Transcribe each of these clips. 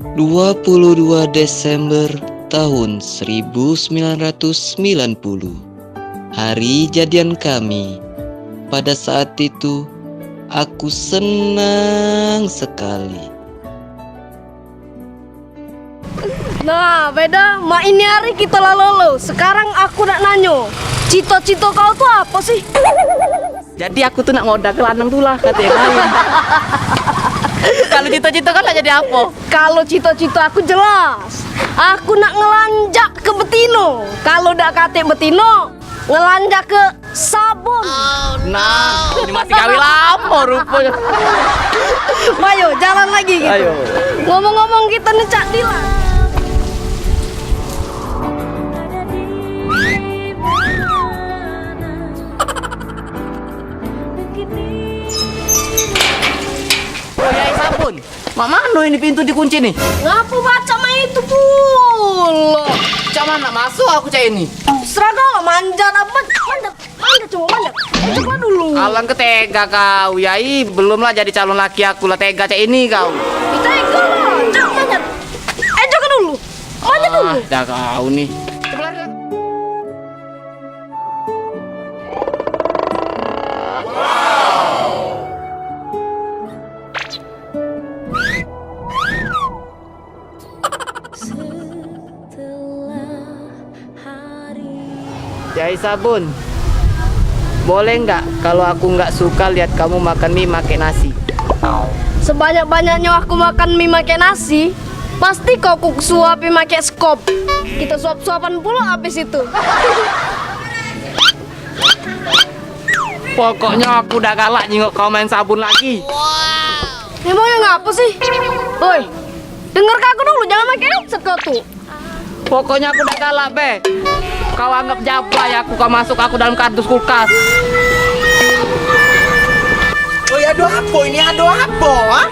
22 Desember tahun 1990. Hari jadian kami. Pada saat itu, aku senang sekali. Nah, beda. Mak ini hari kita lalu. Sekarang aku nak nanyo. Cita-cita kau tuh apa sih? Jadi aku tuh nak ngoda ke lanang tuh lah katanya lain. Kalau cita-cita kan lah jadi apa? Kalau cita-cita aku jelas. Aku nak ngelanjak ke betino. Kalau dak kate betino, ngelanjak ke sabun. Nah, ini masih kawin lama rupanya. Ayo, jalan lagi gitu. Ayo. Ngomong-ngomong kita necak Dilan. Oh ya sabun. Mak mano ini pintu dikunci nih? Ngapa baca mah itu pula? Cak mana masuk aku cak ini? Seragam manjat apa? Manjat coba manjat. Coba dulu. Alang ketega kau, Yai belumlah jadi calon laki aku lah tega cak ini kau. Tega lah, coba manjat. Coba dulu. Manjat dulu. Dah kau nih. Coba lari. Yai sabun, boleh nggak kalau aku nggak suka lihat kamu makan mie pakai nasi? Sebanyak-banyaknya aku makan mie pakai nasi, pasti kau suapi pakai skop. Kita suap-suapan pula habis itu. Pokoknya aku udah galak nyingok kau main sabun lagi. Emangnya ngapa sih? Woi, denger aku dulu, jangan pakai headset kau tuh. Pokoknya aku udah galak be. Kau anggap jablay kau masuk aku dalam kardus kulkas. Oh ya, aduh apa ini? Aduh apa? Ha?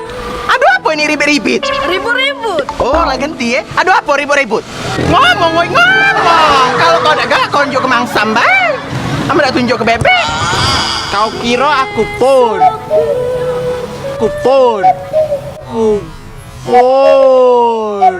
Aduh apa ini ribet-ribet? Ribut-ribut. Oh, lah ganti ya. Aduh apa ribut-ribut? Ngomong, woy, ngomong. Kalau kau udah galak, kau tunjuk ke Mang Sambal. Kamu udah tunjuk ke bebek. Kau kira aku pun? Kupon. Kupon.